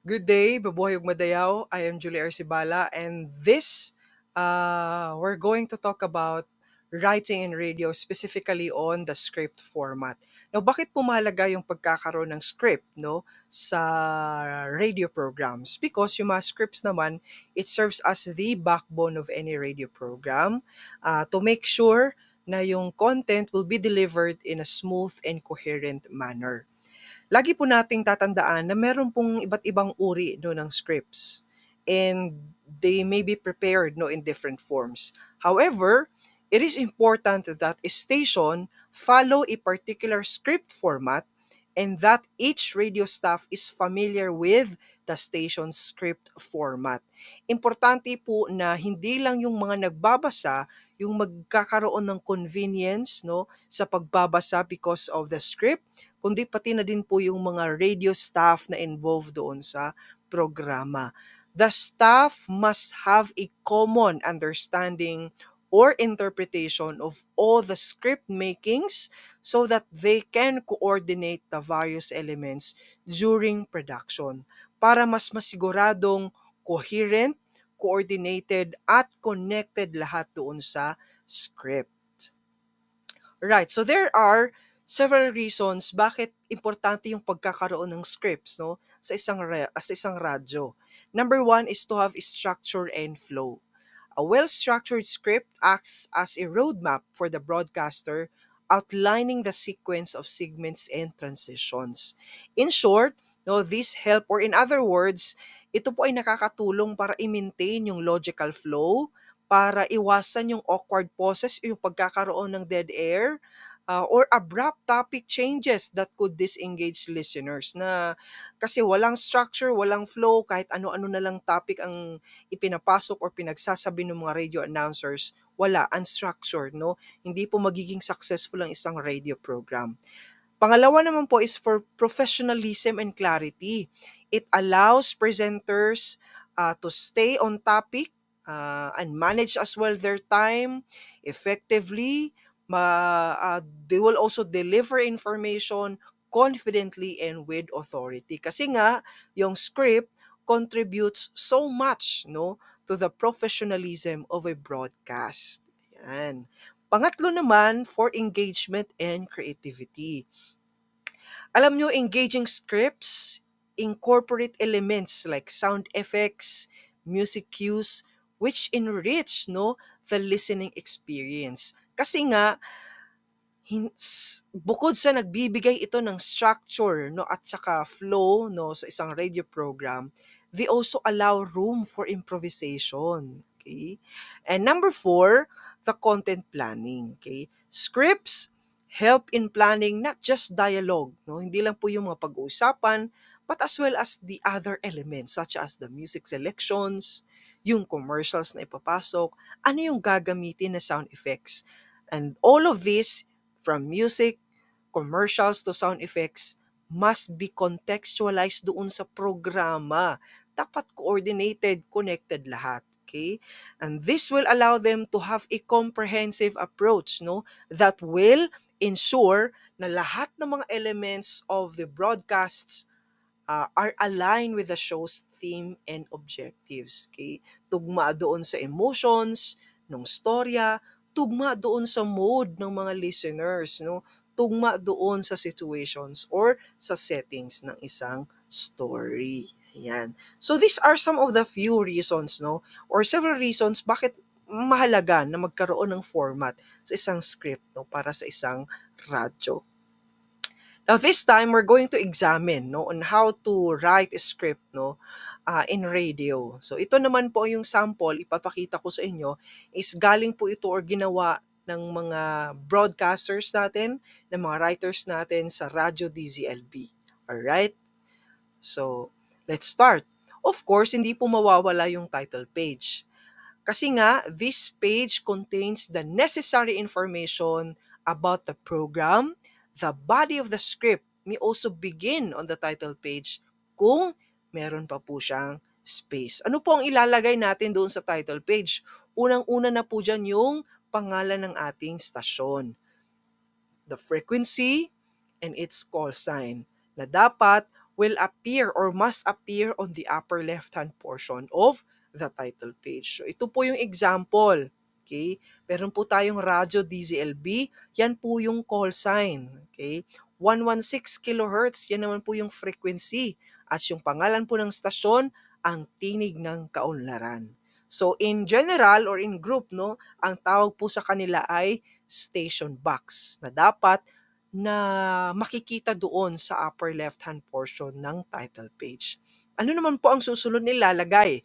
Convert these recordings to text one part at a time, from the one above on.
Good day, babuhay ug madayaw. I am Julie Arcibala, and we're going to talk about writing in radio, specifically on the script format. Now, bakit po mahalaga yung pagkakaroon ng script no, sa radio programs? Because yung mga scripts naman, it serves as the backbone of any radio program to make sure na yung content will be delivered in a smooth and coherent manner. Lagi po nating tatandaan na meron pong iba't ibang uri no ng scripts, and they may be prepared no in different forms. However, it is important that a station follow a particular script format and that each radio staff is familiar with the station's script format. Importante po na hindi lang yung mga nagbabasa yung magkakaroon ng convenience no sa pagbabasa because of the script, kundi pati na din po yung mga radio staff na involved doon sa programa. The staff must have a common understanding or interpretation of all the script makings so that they can coordinate the various elements during production para mas masiguradong coherent, coordinated, at connected lahat doon sa script. Right. So there are several reasons bakit importante yung pagkakaroon ng scripts no sa isang radyo. Number one is to have a structure and flow. A well-structured script acts as a roadmap for the broadcaster, outlining the sequence of segments and transitions. In short, no, this help, or in other words, ito po ay nakakatulong para i-maintain yung logical flow, para iwasan yung awkward pauses, yung pagkakaroon ng dead air, or abrupt topic changes that could disengage listeners na kasi walang structure, walang flow, kahit ano-ano na lang topic ang ipinapasok or pinagsasabi ng mga radio announcers, wala, unstructured, no? Hindi po magiging successful ang isang radio program. Pangalawa naman po is for professionalism and clarity. It allows presenters to stay on topic and manage as well their time effectively. They will also deliver information confidently and with authority. Kasi nga, yung script contributes so much no to the professionalism of a broadcast. Yan. Pangatlo naman, for engagement and creativity. Alam nyo, engaging scripts incorporate elements like sound effects, music cues, which enrich no the listening experience. Kasi nga, bukod sa nagbibigay ito ng structure no at saka flow no sa isang radio program, they also allow room for improvisation. Okay? And number four, the content planning. Okay? Scripts help in planning not just dialogue, no? Hindi lang po yung mga pag-uusapan, but as well as the other elements such as the music selections, yung commercials na ipapasok, ano yung gagamitin na sound effects. And all of this, from music, commercials to sound effects, must be contextualized doon sa programa. Dapat coordinated, connected lahat. Okay? And this will allow them to have a comprehensive approach no, that will ensure na lahat ng mga elements of the broadcasts are aligned with the show's theme and objectives. Okay? Tugma doon sa emotions, ng storya, tugma doon sa mood ng mga listeners, no? Tugma doon sa situations or sa settings ng isang story. Ayan. So these are some of the few reasons, no? Or several reasons bakit mahalaga na magkaroon ng format sa isang script, no? Para sa isang radyo. Now this time we're going to examine no on how to write a script no in radio. So ito naman po yung sample ipapakita ko sa inyo is galing po ito or ginawa ng mga broadcasters natin, ng mga writers natin sa Radyo DZLB. Alright? So, let's start. Of course, hindi po mawawala yung title page. Kasi nga, this page contains the necessary information about the program. The body of the script may also begin on the title page kung meron pa po siyang space. Ano po ang ilalagay natin doon sa title page? Unang-una na po dyan yung pangalan ng ating stasyon, the frequency, and its call sign, na dapat will appear or must appear on the upper left-hand portion of the title page. So ito po yung example. Okay? Meron po tayong radyo DZLB, yan po yung call sign. Okay? 116 kilohertz, yan naman po yung frequency. At yung pangalan po ng stasyon, ang Tinig ng Kaunlaran. So in general or in group, no, ang tawag po sa kanila ay station box na dapat na makikita doon sa upper left-hand portion ng title page. Ano naman po ang susunod nilalagay?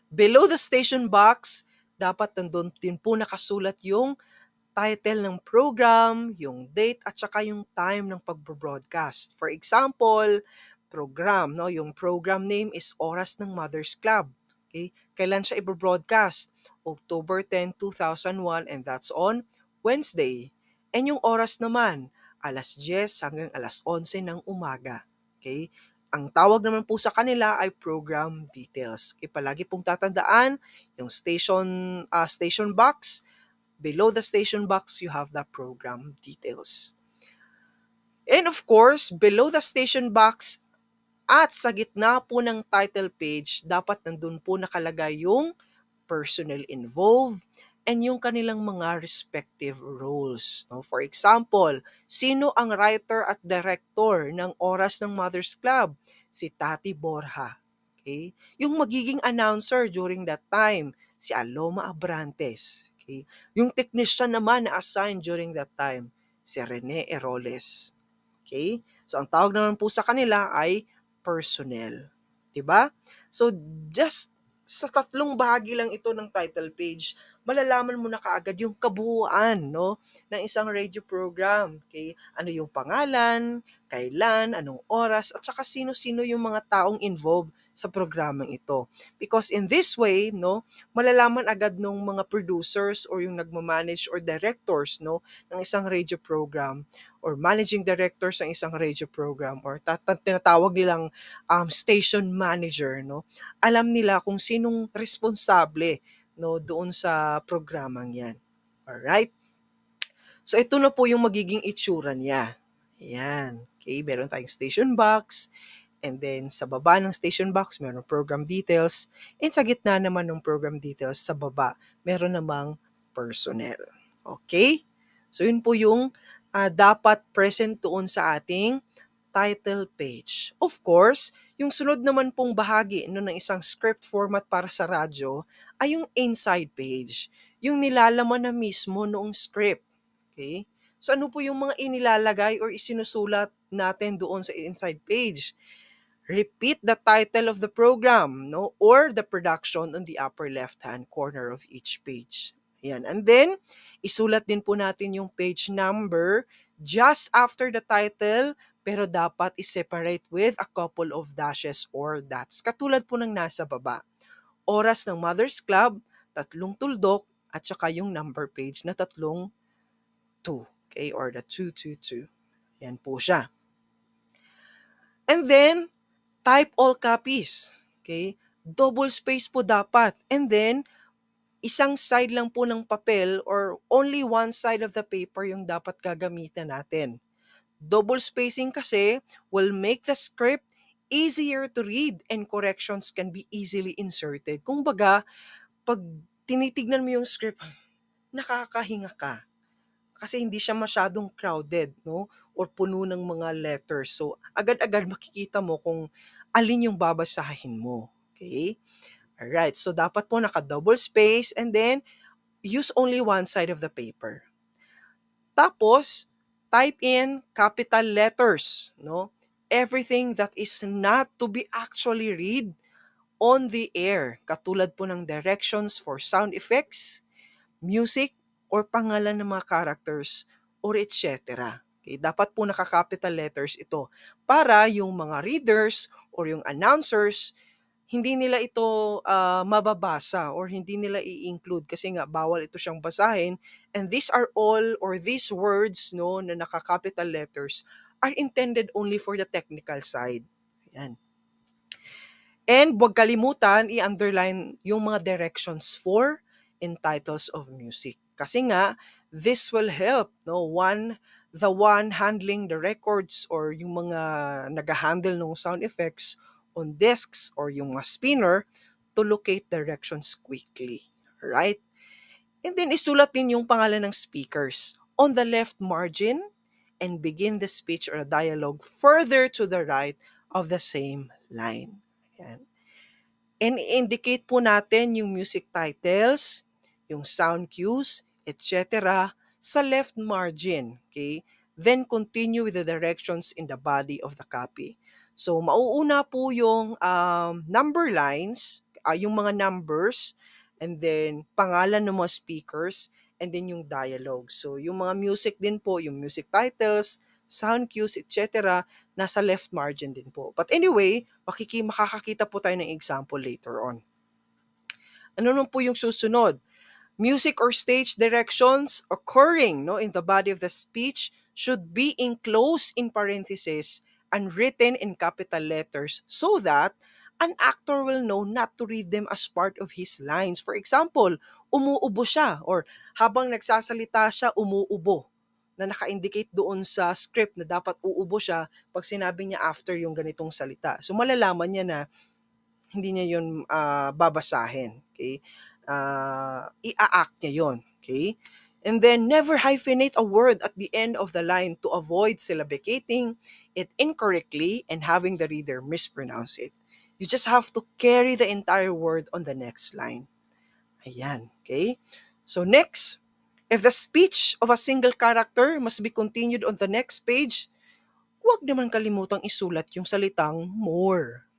Below the station box, dapat nandun din po nakasulat yung title ng program, yung date at saka yung time ng pagbo-broadcast. For example, program, no? Yung program name is Oras ng Mothers Club. Okay? Kailan siya i-broadcast? October 10, 2001 and that's on Wednesday. And yung oras naman, alas 10 hanggang alas 11 ng umaga. Okay? Ang tawag naman po sa kanila ay program details. Okay, palagi pong tatandaan yung station box. Below the station box, you have the program details. And of course, below the station box at sa gitna po ng title page, dapat nandun po nakalagay yung personnel involved and yung kanilang mga respective roles. No? For example, sino ang writer at director ng Oras ng Mothers Club? Si Tati Borja. Okay? Yung magiging announcer during that time, si Aloma Abrantes. Okay? Yung technician naman na assigned during that time, si Rene Eroles. Okay? So, ang tawag naman po sa kanila ay personnel. Diba? So, just sa tatlong bahagi lang ito ng title page, malalaman mo na kaagad yung kabuuan, no, ng isang radio program. Okay? Ano yung pangalan, kailan, anong oras, at saka sino-sino yung mga taong involved sa programang ito. Because in this way, no, malalaman agad ng mga producers or yung nagmamanage or directors, no, ng isang radio program or managing directors ng isang radio program or tinatawag nilang station manager, no, alam nila kung sinong responsable, no, doon sa programang yan. Alright? So, ito na po yung magiging itsura niya. Ayan. Okay, meron tayong station box. And then, sa baba ng station box, meron program details. And sa gitna naman ng program details, sa baba, meron namang personnel. Okay? So, yun po yung dapat present doon sa ating title page. Of course, yung sunod naman pong bahagi ng isang script format para sa radyo ay yung inside page. Yung nilalaman na mismo noong script. Okay? So ano po yung mga inilalagay or isinusulat natin doon sa inside page? Repeat the title of the program, no, or the production on the upper left-hand corner of each page. Ayan. And then, isulat din po natin yung page number just after the title, pero dapat i-separate with a couple of dashes or dots. Katulad po ng nasa baba. Oras ng Mothers Club, 3 tuldok, at saka yung number page na 2. Okay, or the 222. Yan po siya. And then, type all copies. Okay? Double space po dapat. And then, isang side lang po ng papel or only one side of the paper yung dapat gagamitan natin. Double spacing kasi will make the script easier to read and corrections can be easily inserted. Kung baga, pag tinitignan mo yung script, nakakahinga ka. Kasi hindi siya masyadong crowded, no? Or puno ng mga letters. So, agad-agad makikita mo kung alin yung babasahin mo. Okay? Alright, so dapat po naka-double space and then use only one side of the paper. Tapos, type in capital letters, no? Everything that is not to be actually read on the air. Katulad po ng directions for sound effects, music, or pangalan ng mga characters, or etc. Okay, dapat po naka-capital letters ito para yung mga readers or yung announcers, hindi nila ito mababasa or hindi nila i-include kasi nga bawal ito siyang basahin. And these are all or these words, no, na naka-capital letters are intended only for the technical side. Ayan. And huwag kalimutan i-underline yung mga directions for in titles of music. Kasi nga, this will help, no? One, the one handling the records or yung mga nag-handle ng sound effects on discs or yung mga spinner to locate directions quickly, right? And then isulat din yung pangalan ng speakers on the left margin and begin the speech or dialogue further to the right of the same line. Ayan. And indicate po natin yung music titles, yung sound cues, etc. sa left margin. Okay? Then continue with the directions in the body of the copy. So mauuna po yung number lines, yung mga numbers, and then pangalan ng mga speakers, and then yung dialogue. So yung mga music din po, yung music titles, sound cues, etc. nasa left margin din po. But anyway, makakakita po tayo ng example later on. Ano nun po yung susunod? Music or stage directions occurring in the body of the speech should be enclosed in parentheses and written in capital letters so that an actor will know not to read them as part of his lines. For example, umuubo siya or habang nagsasalita siya, umuubo na naka-indicate doon sa script na dapat uubo siya pag sinabi niya after yung ganitong salita. So malalaman niya na hindi niya yun babasahin. Okay? I-act niya yun. Okay? And then, never hyphenate a word at the end of the line to avoid syllabicating it incorrectly and having the reader mispronounce it. You just have to carry the entire word on the next line. Ayan. Okay? So next, if the speech of a single character must be continued on the next page, huwag naman kalimutang isulat yung salitang more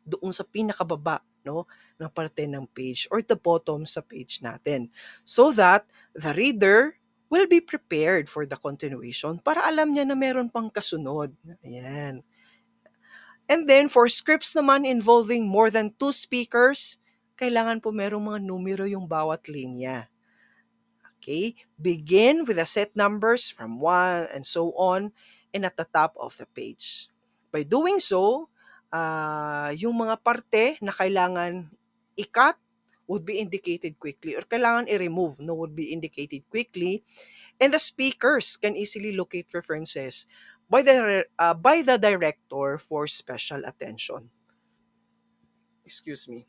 doon sa pinakababa ng parte ng page or the bottom sa page natin. So that the reader will be prepared for the continuation para alam niya na meron pang kasunod. Ayan. And then for scripts naman involving more than 2 speakers, kailangan po merong mga numero yung bawat linya. Okay? Begin with the set numbers from 1 and so on and at the top of the page. By doing so, yung mga parte na kailangan i-cut would be indicated quickly or kailangan i-remove would be indicated quickly, and the speakers can easily locate references by the director for special attention. Excuse me.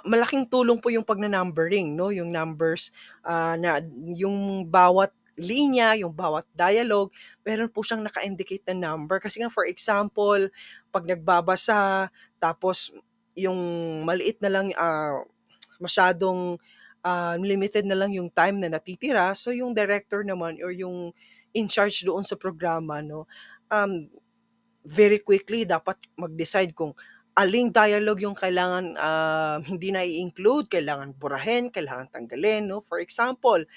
Malaking tulong po yung pagna-numbering, yung numbers na yung bawat linya, yung bawat dialogue, meron po siyang naka-indicate na number. Kasi nga, for example, pag nagbabasa, tapos yung maliit na lang, masyadong limited na lang yung time na natitira, so yung director naman or yung in charge doon sa programa, very quickly dapat mag-decide kung aling dialogue yung kailangan hindi na i-include, kailangan burahin, kailangan tanggalin. For example,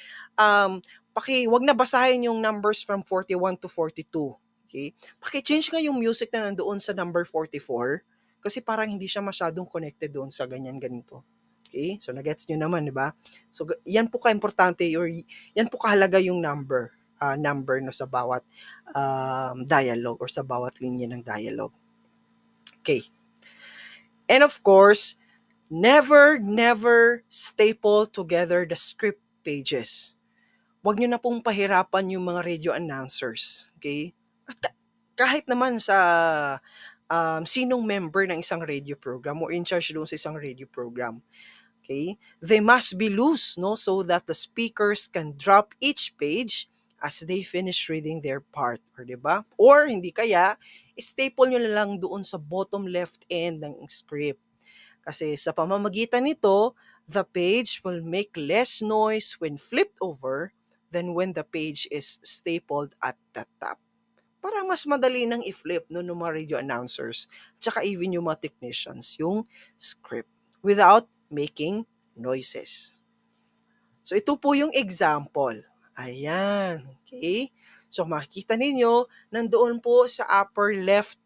wag na basahin yung numbers from 41 to 42. Okay? Paki-change nga yung music na nandoon sa number 44 kasi parang hindi siya masyadong connected doon sa ganyan-ganito. Okay? So, nagets nyo naman, di ba? So, yan po ka-importante or yan po kahalaga yung number sa bawat dialogue or sa bawat linya ng dialogue. Okay. And of course, never staple together the script pages. Huwag nyo na pong pahirapan yung mga radio announcers. Okay? At kahit naman sa sinong member ng isang radio program or in charge doon sa isang radio program. Okay? They must be loose, so that the speakers can drop each page as they finish reading their part. Or, diba? Or, hindi kaya, staple nyo na lang doon sa bottom left end ng script. Kasi sa pamamagitan nito, the page will make less noise when flipped over than when the page is stapled at the top. Para mas madali nang i-flip ng mga radio announcers, tsaka even yung mga technicians, yung script without making noises. So ito po yung example. Ayan, okay? So makikita ninyo, nandoon po sa upper left,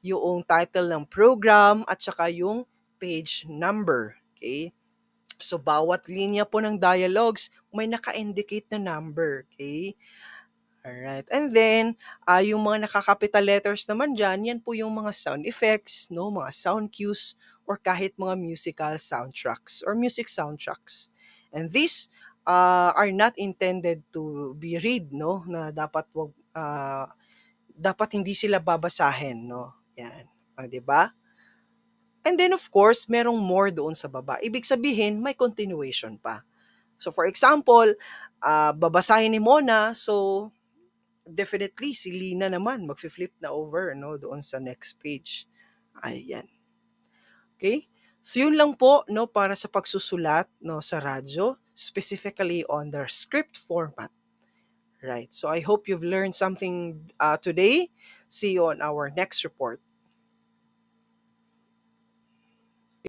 yung title ng program at saka yung page number, okay? So bawat linya po ng dialogues may naka-indicate na number, okay? Alright. And then, yung mga naka-capital letters naman dyan, yan po yung mga sound effects, mga sound cues, or kahit mga musical soundtracks or music soundtracks. And these are not intended to be read, no? Na dapat hindi sila babasahin, no? Yan, 'di ba? And then of course, merong more doon sa baba. Ibig sabihin, may continuation pa. So for example, babasahin ni Mona, so definitely si Lina naman magfi-flip na over, no, doon sa next page. Ayan. Okay? So yun lang po, no, para sa pagsusulat, no, sa radyo, specifically on their script format. Right. So I hope you've learned something today. See you on our next report.